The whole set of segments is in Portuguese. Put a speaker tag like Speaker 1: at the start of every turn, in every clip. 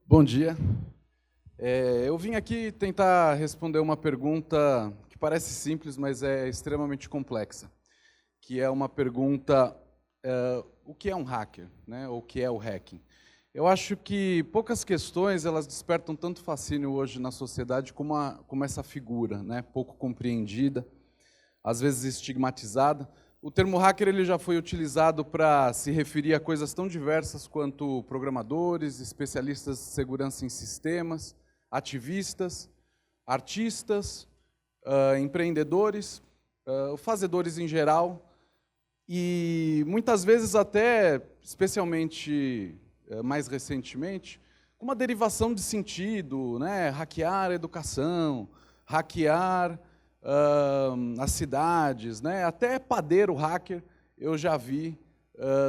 Speaker 1: Bom dia. Eu vim aqui tentar responder uma pergunta que parece simples, mas é extremamente complexa, que é uma pergunta, o que é um hacker, né? Ou o que é o hacking? Eu acho que poucas questões elas despertam tanto fascínio hoje na sociedade como essa figura, né? Pouco compreendida, às vezes estigmatizada. O termo hacker ele já foi utilizado para se referir a coisas tão diversas quanto programadores, especialistas de segurança em sistemas, ativistas, artistas, empreendedores, fazedores em geral, e muitas vezes até, especialmente mais recentemente, com uma derivação de sentido, né? Hackear a educação, hackear as cidades, né? Até padeiro hacker eu já vi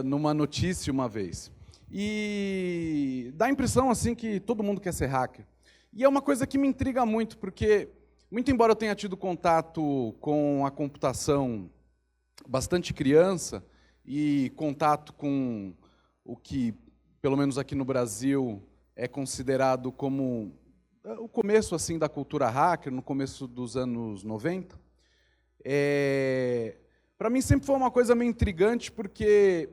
Speaker 1: numa notícia uma vez. E dá a impressão assim que todo mundo quer ser hacker. E é uma coisa que me intriga muito, porque, muito embora eu tenha tido contato com a computação bastante criança e contato com o que, pelo menos aqui no Brasil, é considerado como o começo assim da cultura hacker, no começo dos anos 90, para mim sempre foi uma coisa meio intrigante, porque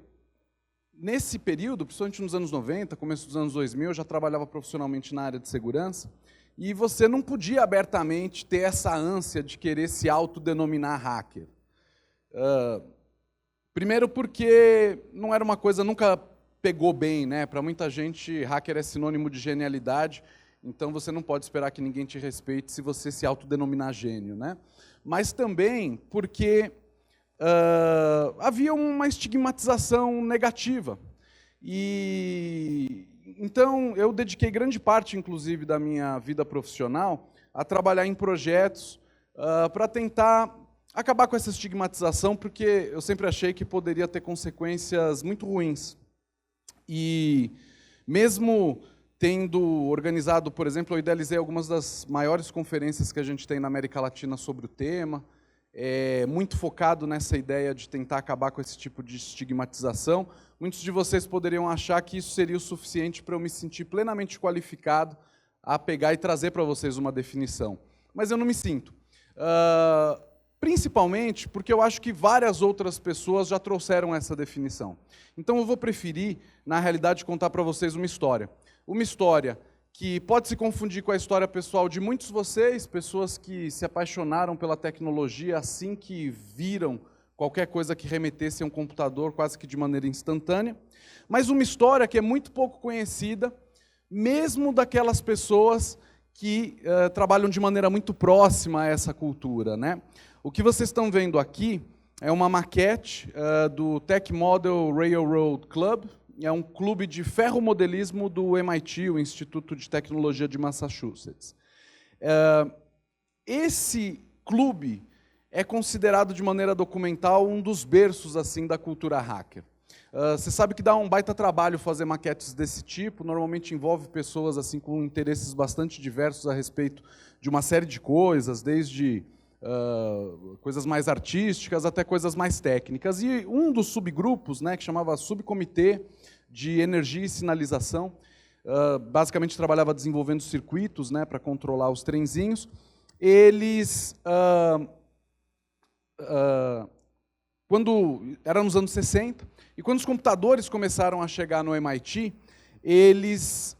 Speaker 1: nesse período, principalmente nos anos 90, começo dos anos 2000, eu já trabalhava profissionalmente na área de segurança, e você não podia abertamente ter essa ânsia de querer se autodenominar hacker. Primeiro porque não era uma coisa, nunca pegou bem, né? Para muita gente, hacker é sinônimo de genialidade, então você não pode esperar que ninguém te respeite se você se autodenominar gênio, né? Mas também porque havia uma estigmatização negativa. E então eu dediquei grande parte, inclusive, da minha vida profissional a trabalhar em projetos para tentar acabar com essa estigmatização, porque eu sempre achei que poderia ter consequências muito ruins. E mesmo tendo organizado, por exemplo, eu idealizei algumas das maiores conferências que a gente tem na América Latina sobre o tema, muito focado nessa ideia de tentar acabar com esse tipo de estigmatização. Muitos de vocês poderiam achar que isso seria o suficiente para eu me sentir plenamente qualificado a pegar e trazer para vocês uma definição. Mas eu não me sinto. Principalmente porque eu acho que várias outras pessoas já trouxeram essa definição. Então eu vou preferir, na realidade, contar para vocês uma história. Uma história que pode se confundir com a história pessoal de muitos de vocês, pessoas que se apaixonaram pela tecnologia assim que viram qualquer coisa que remetesse a um computador, quase que de maneira instantânea, mas uma história que é muito pouco conhecida, mesmo daquelas pessoas que trabalham de maneira muito próxima a essa cultura, né? O que vocês estão vendo aqui é uma maquete do Tech Model Railroad Club, é um clube de ferromodelismo do MIT, o Instituto de Tecnologia de Massachusetts. Esse clube é considerado de maneira documental um dos berços assim da cultura hacker. Você sabe que dá um baita trabalho fazer maquetes desse tipo, normalmente envolve pessoas assim com interesses bastante diversos a respeito de uma série de coisas, desde coisas mais artísticas até coisas mais técnicas. E um dos subgrupos, né, que chamava Subcomitê de Energia e Sinalização, basicamente trabalhava desenvolvendo circuitos, né, para controlar os trenzinhos. Eles, quando era nos anos 60, e quando os computadores começaram a chegar no MIT, eles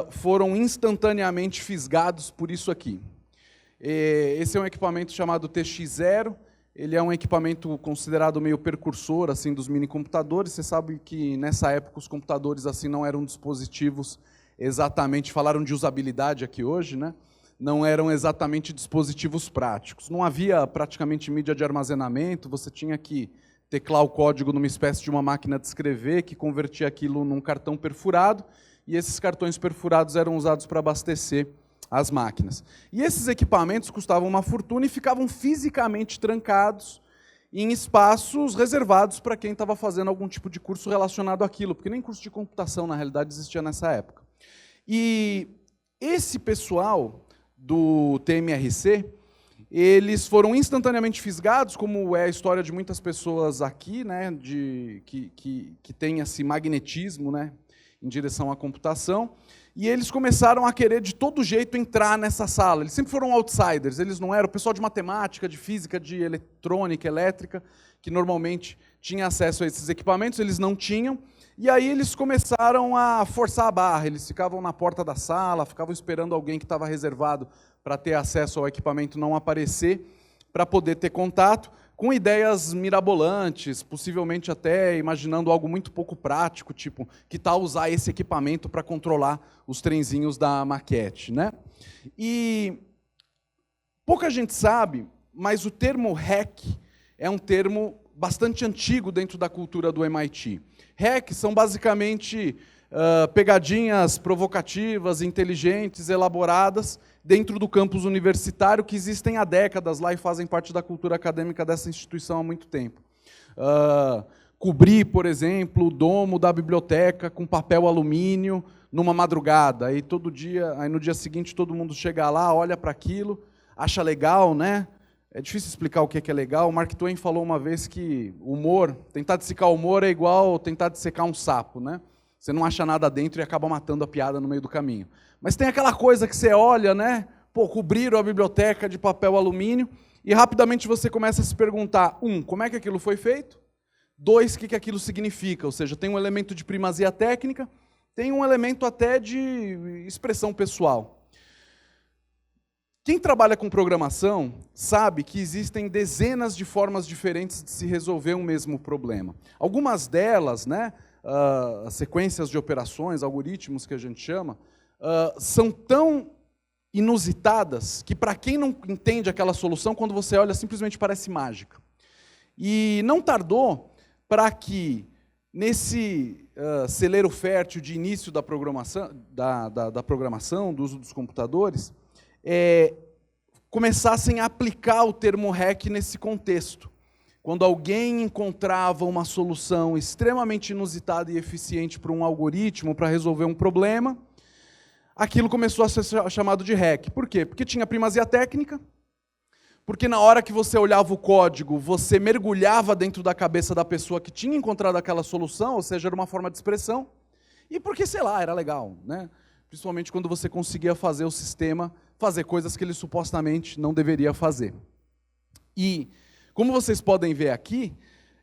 Speaker 1: foram instantaneamente fisgados por isso aqui. Esse é um equipamento chamado TX0, ele é um equipamento considerado meio precursor assim, dos minicomputadores. Você sabe que nessa época os computadores assim, não eram dispositivos exatamente, falaram de usabilidade aqui hoje, né? Não eram exatamente dispositivos práticos. Não havia praticamente mídia de armazenamento, você tinha que teclar o código numa espécie de uma máquina de escrever que convertia aquilo num cartão perfurado, e esses cartões perfurados eram usados para abastecer as máquinas. E esses equipamentos custavam uma fortuna e ficavam fisicamente trancados em espaços reservados para quem estava fazendo algum tipo de curso relacionado àquilo, porque nem curso de computação, na realidade, existia nessa época. E esse pessoal do TMRC, eles foram instantaneamente fisgados, como é a história de muitas pessoas aqui, né, que tem esse magnetismo, né, em direção à computação, e eles começaram a querer de todo jeito entrar nessa sala. Eles sempre foram outsiders, eles não eram o pessoal de matemática, de física, de eletrônica, elétrica, que normalmente tinha acesso a esses equipamentos, eles não tinham, e aí eles começaram a forçar a barra, eles ficavam na porta da sala, ficavam esperando alguém que estava reservado para ter acesso ao equipamento não aparecer, para poder ter contato, com ideias mirabolantes, possivelmente até imaginando algo muito pouco prático, tipo, que tal usar esse equipamento para controlar os trenzinhos da maquete, né? E pouca gente sabe, mas o termo hack é um termo bastante antigo dentro da cultura do MIT. Hack são basicamente pegadinhas provocativas, inteligentes, elaboradas, dentro do campus universitário, que existem há décadas lá e fazem parte da cultura acadêmica dessa instituição há muito tempo. Cobrir, por exemplo, o domo da biblioteca com papel alumínio numa madrugada. Aí todo dia, aí no dia seguinte todo mundo chega lá, olha para aquilo, acha legal, né? É difícil explicar o que é legal. O Mark Twain falou uma vez que humor, tentar dissecar humor é igual tentar dissecar um sapo, né? Você não acha nada dentro e acaba matando a piada no meio do caminho. Mas tem aquela coisa que você olha, né? Pô, cobriram a biblioteca de papel alumínio e rapidamente você começa a se perguntar, como é que aquilo foi feito? 2, o que aquilo significa? Ou seja, tem um elemento de primazia técnica, tem um elemento até de expressão pessoal. Quem trabalha com programação sabe que existem dezenas de formas diferentes de se resolver um mesmo problema. Algumas delas, né, sequências de operações, algoritmos que a gente chama, são tão inusitadas que para quem não entende aquela solução, quando você olha, simplesmente parece mágica. E não tardou para que, nesse celeiro fértil de início da programação, da programação, do uso dos computadores, começassem a aplicar o termo hack nesse contexto. Quando alguém encontrava uma solução extremamente inusitada e eficiente para um algoritmo, para resolver um problema, aquilo começou a ser chamado de hack. Por quê? Porque tinha primazia técnica, porque na hora que você olhava o código, você mergulhava dentro da cabeça da pessoa que tinha encontrado aquela solução, ou seja, era uma forma de expressão, e porque, sei lá, era legal, né? Principalmente quando você conseguia fazer o sistema fazer coisas que ele supostamente não deveria fazer. E, como vocês podem ver aqui,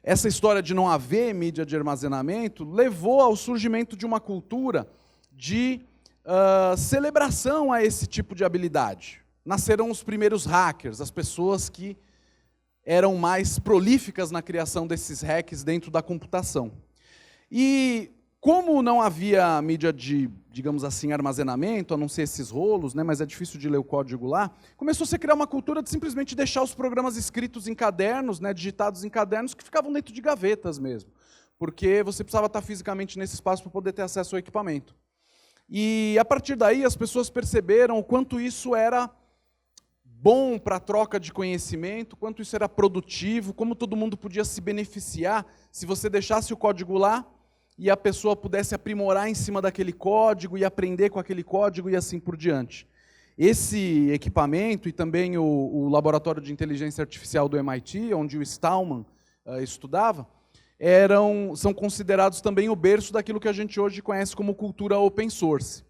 Speaker 1: essa história de não haver mídia de armazenamento levou ao surgimento de uma cultura de celebração a esse tipo de habilidade. Nasceram os primeiros hackers, as pessoas que eram mais prolíficas na criação desses hacks dentro da computação. E como não havia mídia de, digamos assim, armazenamento, a não ser esses rolos, né, mas é difícil de ler o código lá, começou a se criar uma cultura de simplesmente deixar os programas escritos em cadernos, né, digitados em cadernos, que ficavam dentro de gavetas mesmo, porque você precisava estar fisicamente nesse espaço para poder ter acesso ao equipamento. E, a partir daí, as pessoas perceberam o quanto isso era bom para a troca de conhecimento, quanto isso era produtivo, como todo mundo podia se beneficiar se você deixasse o código lá, e a pessoa pudesse aprimorar em cima daquele código e aprender com aquele código e assim por diante. Esse equipamento e também o laboratório de inteligência artificial do MIT, onde o Stallman estudava, são considerados também o berço daquilo que a gente hoje conhece como cultura open source.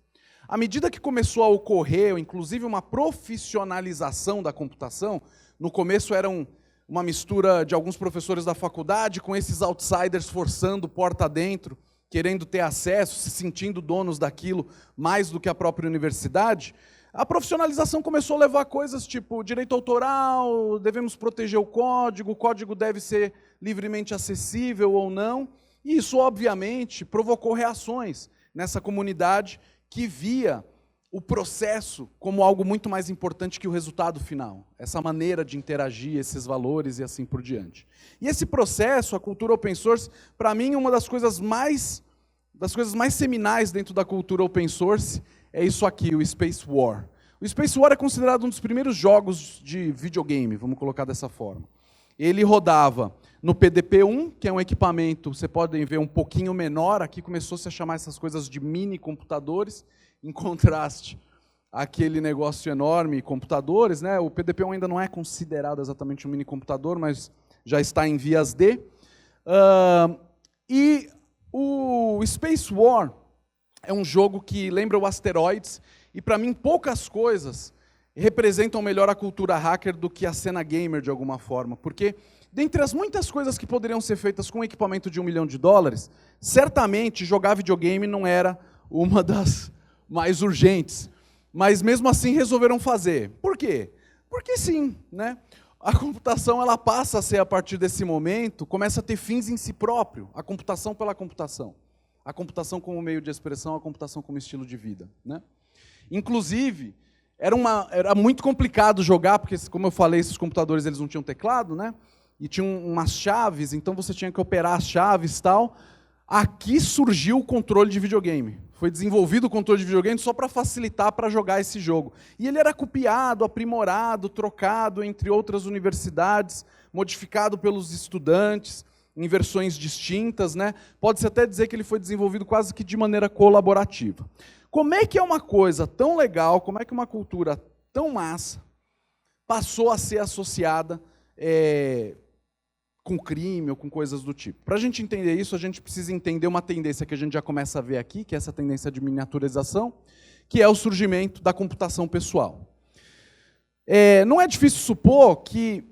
Speaker 1: À medida que começou a ocorrer, inclusive, uma profissionalização da computação, no começo eram uma mistura de alguns professores da faculdade com esses outsiders forçando porta dentro, querendo ter acesso, se sentindo donos daquilo mais do que a própria universidade, a profissionalização começou a levar coisas tipo direito autoral, devemos proteger o código deve ser livremente acessível ou não, e isso, obviamente, provocou reações nessa comunidade que via o processo como algo muito mais importante que o resultado final. Essa maneira de interagir, esses valores e assim por diante. E esse processo, a cultura open source, para mim, uma das coisas mais seminais dentro da cultura open source é isso aqui, o Space War. O Space War é considerado um dos primeiros jogos de videogame, vamos colocar dessa forma. Ele rodava no PDP-1, que é um equipamento, você podem ver, um pouquinho menor, aqui começou-se a chamar essas coisas de mini computadores, em contraste àquele negócio enorme, computadores, né? O PDP-1 ainda não é considerado exatamente um mini computador, mas já está em vias de. E o Space War é um jogo que lembra o Asteroids, e para mim poucas coisas representam melhor a cultura hacker do que a cena gamer de alguma forma, porque dentre as muitas coisas que poderiam ser feitas com um equipamento de $1 milhão, certamente jogar videogame não era uma das mais urgentes, mas mesmo assim resolveram fazer. Por quê? Porque sim, né? A computação ela passa a ser, a partir desse momento, começa a ter fins em si próprio, a computação pela computação. A computação como meio de expressão, a computação como estilo de vida, né? Inclusive, era muito complicado jogar, porque, como eu falei, esses computadores eles não tinham teclado, né? E tinham umas chaves, então você tinha que operar as chaves e tal. Aqui surgiu o controle de videogame. Foi desenvolvido o controle de videogame só para facilitar para jogar esse jogo. E ele era copiado, aprimorado, trocado entre outras universidades, modificado pelos estudantes, em versões distintas, né? Pode-se até dizer que ele foi desenvolvido quase que de maneira colaborativa. Como é que é uma coisa tão legal, como é que uma cultura tão massa passou a ser associada com crime ou com coisas do tipo? Para a gente entender isso, a gente precisa entender uma tendência que a gente já começa a ver aqui, que é essa tendência de miniaturização, que é o surgimento da computação pessoal. Não é difícil supor que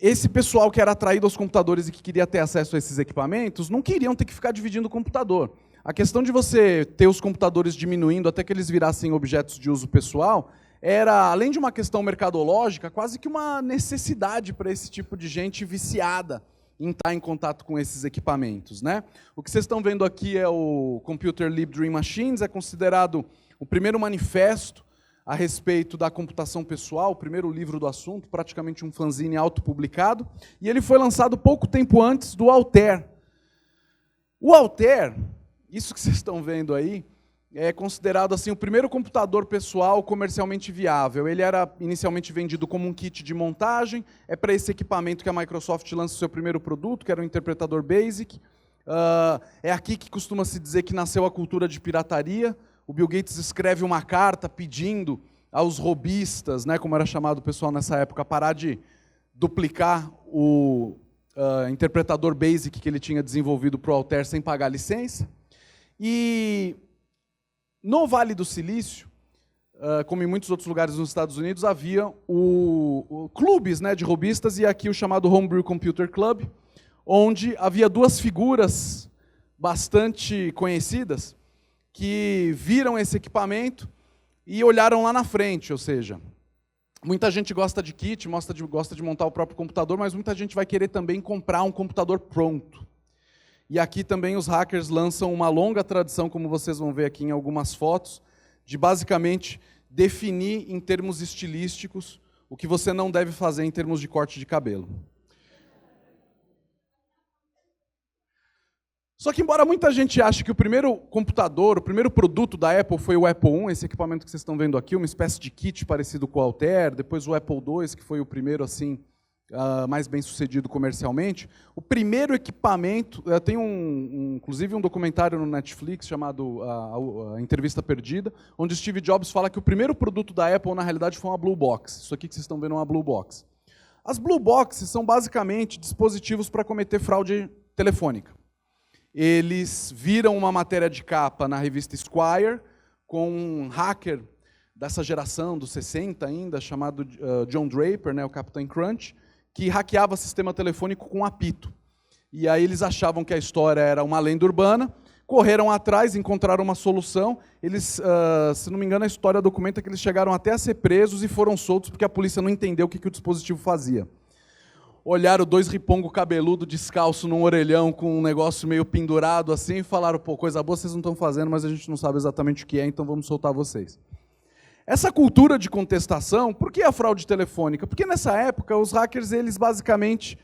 Speaker 1: esse pessoal que era atraído aos computadores e que queria ter acesso a esses equipamentos, não queriam ter que ficar dividindo o computador. A questão de você ter os computadores diminuindo até que eles virassem objetos de uso pessoal, era, além de uma questão mercadológica, quase que uma necessidade para esse tipo de gente viciada em estar em contato com esses equipamentos, né? O que vocês estão vendo aqui é o Computer Lib Dream Machines, é considerado o primeiro manifesto a respeito da computação pessoal, o primeiro livro do assunto, praticamente um fanzine autopublicado, e ele foi lançado pouco tempo antes do Altair. O Altair, isso que vocês estão vendo aí, é considerado assim o primeiro computador pessoal comercialmente viável. Ele era inicialmente vendido como um kit de montagem, é para esse equipamento que a Microsoft lança o seu primeiro produto, que era o interpretador BASIC. É aqui que costuma se dizer que nasceu a cultura de pirataria. O Bill Gates escreve uma carta pedindo aos robistas, né, como era chamado o pessoal nessa época, parar de duplicar o interpretador BASIC que ele tinha desenvolvido para o Altair sem pagar licença. E no Vale do Silício, como em muitos outros lugares nos Estados Unidos, havia clubes, né, de robistas, e aqui o chamado Homebrew Computer Club, onde havia duas figuras bastante conhecidas que viram esse equipamento e olharam lá na frente, ou seja, muita gente gosta de kit, gosta de montar o próprio computador, mas muita gente vai querer também comprar um computador pronto. E aqui também os hackers lançam uma longa tradição, como vocês vão ver aqui em algumas fotos, de basicamente definir em termos estilísticos o que você não deve fazer em termos de corte de cabelo. Só que embora muita gente ache que o primeiro computador, o primeiro produto da Apple foi o Apple I, esse equipamento que vocês estão vendo aqui, uma espécie de kit parecido com o Altair, depois o Apple II, que foi o primeiro assim mais bem sucedido comercialmente. O primeiro equipamento, tem inclusive um documentário no Netflix chamado A Entrevista Perdida, onde Steve Jobs fala que o primeiro produto da Apple na realidade foi uma Blue Box. Isso aqui que vocês estão vendo é uma Blue Box. As Blue Boxes são basicamente dispositivos para cometer fraude telefônica. Eles viram uma matéria de capa na revista Esquire com um hacker dessa geração, dos 60 ainda, chamado John Draper, né, o Captain Crunch, que hackeava sistema telefônico com apito. E aí eles achavam que a história era uma lenda urbana, correram atrás, encontraram uma solução. Eles, se não me engano, a história documenta que eles chegaram até a ser presos e foram soltos porque a polícia não entendeu o que o dispositivo fazia. Olharam dois ripongos cabeludo descalço num orelhão com um negócio meio pendurado assim e falaram, pô, coisa boa vocês não estão fazendo, mas a gente não sabe exatamente o que é, então vamos soltar vocês. Essa cultura de contestação, por que a fraude telefônica? Porque nessa época os hackers eles basicamente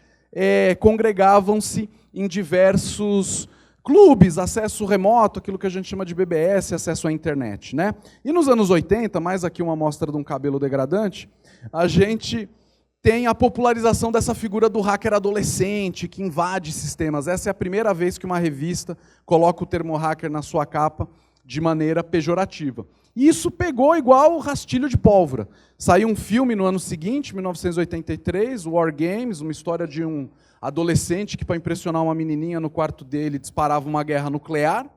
Speaker 1: congregavam-se em diversos clubes, acesso remoto, aquilo que a gente chama de BBS, acesso à internet, né? E nos anos 80, mais aqui uma amostra de um cabelo degradante, a gente tem a popularização dessa figura do hacker adolescente que invade sistemas. Essa é a primeira vez que uma revista coloca o termo hacker na sua capa de maneira pejorativa. E isso pegou igual rastilho de pólvora. Saiu um filme no ano seguinte, 1983, War Games, uma história de um adolescente que, para impressionar uma menininha no quarto dele, disparava uma guerra nuclear.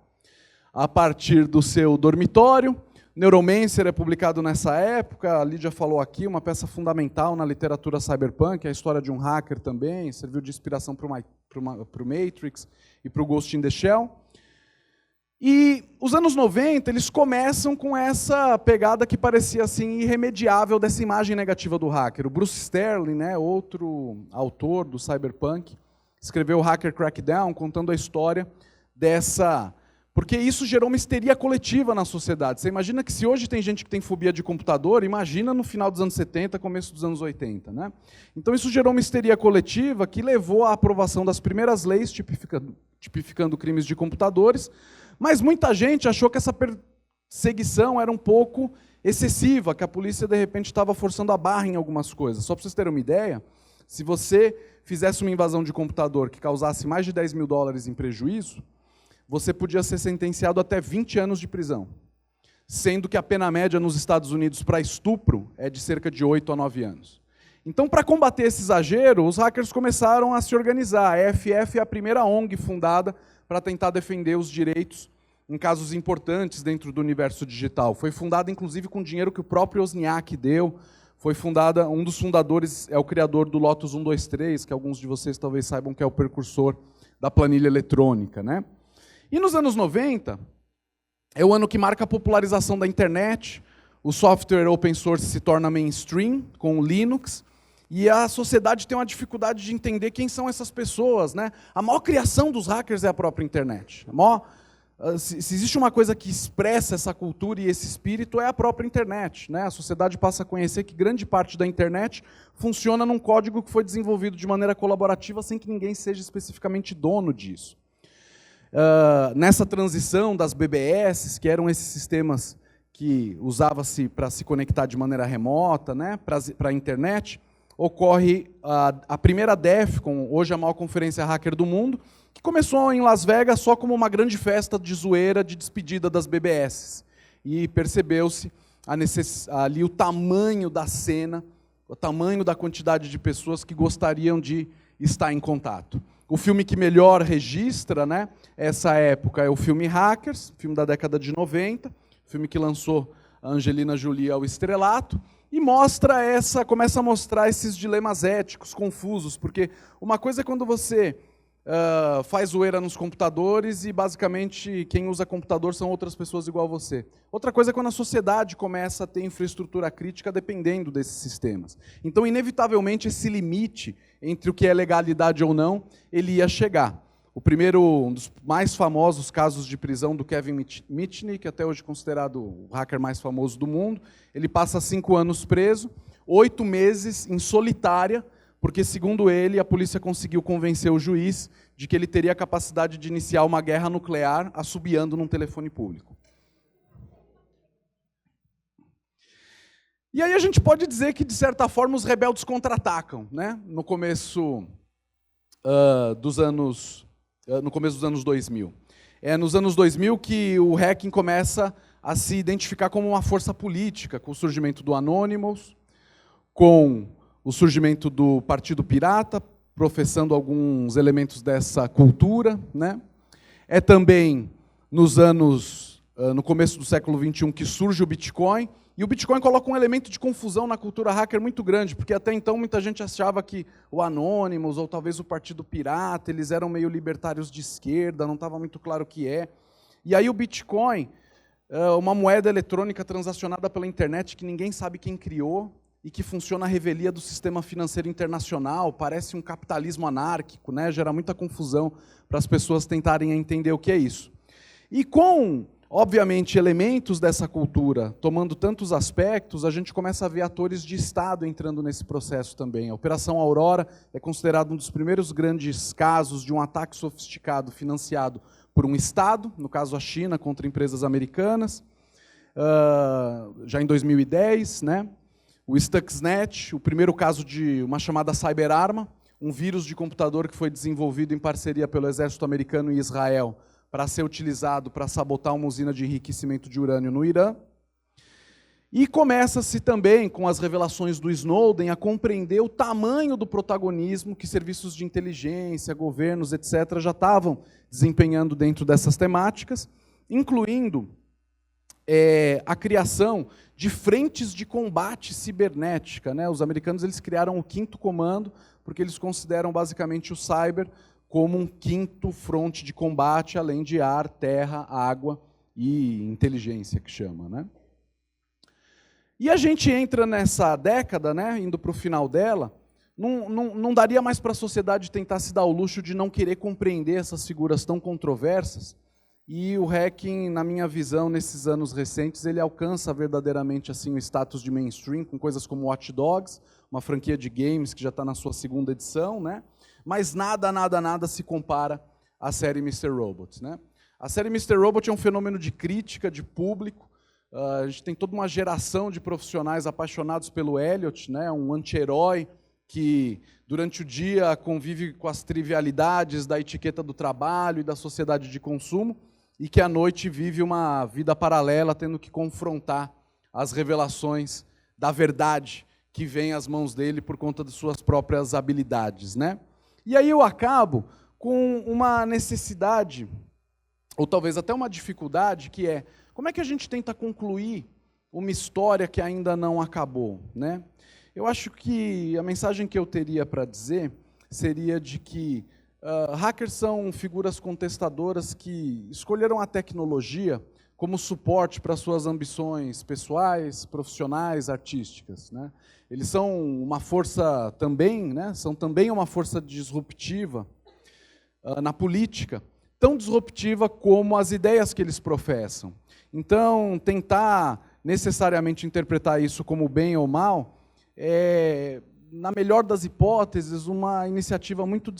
Speaker 1: a partir do seu dormitório. Neuromancer é publicado nessa época, a Lídia falou aqui, uma peça fundamental na literatura cyberpunk, é a história de um hacker também, serviu de inspiração para o Matrix e para o Ghost in the Shell. E os anos 90, eles começam com essa pegada que parecia assim irremediável dessa imagem negativa do hacker. O Bruce Sterling, né, outro autor do cyberpunk, escreveu o Hacker Crackdown, contando a história dessa... Porque isso gerou uma histeria coletiva na sociedade. Você imagina que se hoje tem gente que tem fobia de computador, imagina no final dos anos 70, começo dos anos 80. Né? Então isso gerou uma histeria coletiva que levou à aprovação das primeiras leis tipificando crimes de computadores, mas muita gente achou que essa perseguição era um pouco excessiva, que a polícia, de repente, estava forçando a barra em algumas coisas. Só para vocês terem uma ideia, se você fizesse uma invasão de computador que causasse mais de $10 mil em prejuízo, você podia ser sentenciado até 20 anos de prisão, sendo que a pena média nos Estados Unidos para estupro é de cerca de 8 a 9 anos. Então, para combater esse exagero, os hackers começaram a se organizar. A EFF é a primeira ONG fundada para tentar defender os direitos em casos importantes dentro do universo digital. Foi fundada, inclusive, com dinheiro que o próprio Wozniak deu. Foi fundada, um dos fundadores é o criador do Lotus 123, que alguns de vocês talvez saibam que é o precursor da planilha eletrônica. Né? E nos anos 90, é o ano que marca a popularização da internet, o software open source se torna mainstream, com o Linux, e a sociedade tem uma dificuldade de entender quem são essas pessoas. Né? A maior criação dos hackers é a própria internet. Se existe uma coisa que expressa essa cultura e esse espírito, é a própria internet. Né? A sociedade passa a conhecer que grande parte da internet funciona num código que foi desenvolvido de maneira colaborativa sem que ninguém seja especificamente dono disso. Nessa transição das BBS, que eram esses sistemas que usava-se para se conectar de maneira remota, né, para a internet, ocorre a primeira DEFCON, hoje a maior conferência hacker do mundo, que começou em Las Vegas só como uma grande festa de zoeira de despedida das BBS. E percebeu-se ali o tamanho da cena, o tamanho da quantidade de pessoas que gostariam de estar em contato. O filme que melhor registra, né, essa época é o filme Hackers, filme da década de 90, filme que lançou a Angelina Jolie ao estrelato, e começa a mostrar esses dilemas éticos confusos, porque uma coisa é quando você faz zoeira nos computadores e basicamente quem usa computador são outras pessoas igual a você. Outra coisa é quando a sociedade começa a ter infraestrutura crítica dependendo desses sistemas. Então, inevitavelmente, esse limite entre o que é legalidade ou não, ele ia chegar. Um dos mais famosos casos de prisão do Kevin Mitnick, até hoje considerado o hacker mais famoso do mundo, ele passa 5 anos preso, 8 meses em solitária, porque, segundo ele, a polícia conseguiu convencer o juiz de que ele teria a capacidade de iniciar uma guerra nuclear assobiando num telefone público. E aí a gente pode dizer que, de certa forma, os rebeldes contra-atacam, né? No começo dos anos 2000. É nos anos 2000 que o hacking começa a se identificar como uma força política, com o surgimento do Anonymous, com o surgimento do Partido Pirata, professando alguns elementos dessa cultura. Né? É também no começo do século XXI que surge o Bitcoin, e o Bitcoin coloca um elemento de confusão na cultura hacker muito grande, porque até então muita gente achava que o Anonymous, ou talvez o Partido Pirata, eles eram meio libertários de esquerda, não estava muito claro o que é. E aí o Bitcoin, uma moeda eletrônica transacionada pela internet que ninguém sabe quem criou, e que funciona à revelia do sistema financeiro internacional, parece um capitalismo anárquico, né? Gera muita confusão para as pessoas tentarem entender o que é isso. E com, obviamente, elementos dessa cultura tomando tantos aspectos, a gente começa a ver atores de Estado entrando nesse processo também. A Operação Aurora é considerado um dos primeiros grandes casos de um ataque sofisticado financiado por um Estado, no caso a China, contra empresas americanas, já em 2010, né? O Stuxnet, o primeiro caso de uma chamada cyberarma, um vírus de computador que foi desenvolvido em parceria pelo exército americano e Israel para ser utilizado para sabotar uma usina de enriquecimento de urânio no Irã. E começa-se também, com as revelações do Snowden, a compreender o tamanho do protagonismo que serviços de inteligência, governos, etc., já estavam desempenhando dentro dessas temáticas. incluindo a criação de frentes de combate cibernética, né? Os americanos eles criaram o 5º comando, porque eles consideram basicamente o cyber como um 5º fronte de combate, além de ar, terra, água e inteligência, que chama, né? E a gente entra nessa década, né, indo para o final dela, não daria mais para a sociedade tentar se dar o luxo de não querer compreender essas figuras tão controversas, e o hacking, na minha visão, nesses anos recentes, ele alcança verdadeiramente assim, o status de mainstream, com coisas como Watch Dogs, uma franquia de games que já está na sua 2ª edição, né? Mas nada se compara à série Mr. Robot, né? A série Mr. Robot é um fenômeno de crítica, de público. A gente tem toda uma geração de profissionais apaixonados pelo Elliot, né? Um anti-herói que durante o dia convive com as trivialidades da etiqueta do trabalho e da sociedade de consumo, e que à noite vive uma vida paralela, tendo que confrontar as revelações da verdade que vem às mãos dele por conta de suas próprias habilidades, né? E aí eu acabo com uma necessidade, ou talvez até uma dificuldade, que é, como é que a gente tenta concluir uma história que ainda não acabou, né? Eu acho que a mensagem que eu teria para dizer seria de que hackers são figuras contestadoras que escolheram a tecnologia como suporte para suas ambições pessoais, profissionais, artísticas, né? Eles são uma força também, né? São também uma força disruptiva na política, tão disruptiva como as ideias que eles professam. Então, tentar necessariamente interpretar isso como bem ou mal é, na melhor das hipóteses, uma iniciativa muito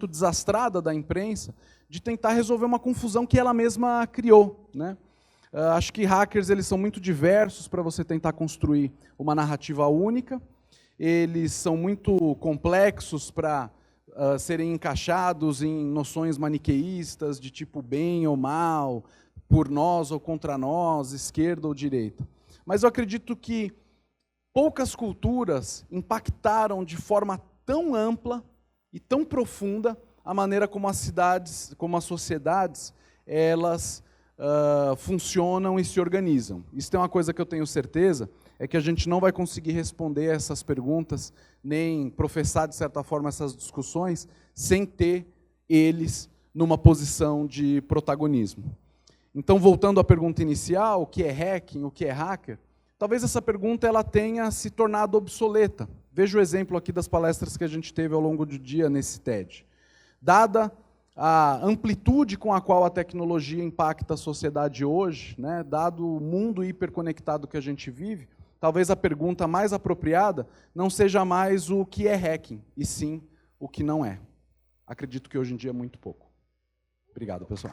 Speaker 1: desastrada da imprensa de tentar resolver uma confusão que ela mesma criou, né? Acho que hackers eles são muito diversos para você tentar construir uma narrativa única. Eles são muito complexos para serem encaixados em noções maniqueístas de tipo bem ou mal, por nós ou contra nós, esquerda ou direita. Mas eu acredito que poucas culturas impactaram de forma tão ampla e tão profunda a maneira como as cidades, como as sociedades, elas funcionam e se organizam. Isso tem uma coisa que eu tenho certeza, é que a gente não vai conseguir responder essas perguntas, nem professar, de certa forma, essas discussões, sem ter eles numa posição de protagonismo. Então, voltando à pergunta inicial, o que é hacking, o que é hacker, talvez essa pergunta ela tenha se tornado obsoleta. Veja o exemplo aqui das palestras que a gente teve ao longo do dia nesse TED. Dada a amplitude com a qual a tecnologia impacta a sociedade hoje, né, dado o mundo hiperconectado que a gente vive, talvez a pergunta mais apropriada não seja mais o que é hacking, e sim o que não é. Acredito que hoje em dia é muito pouco. Obrigado, pessoal.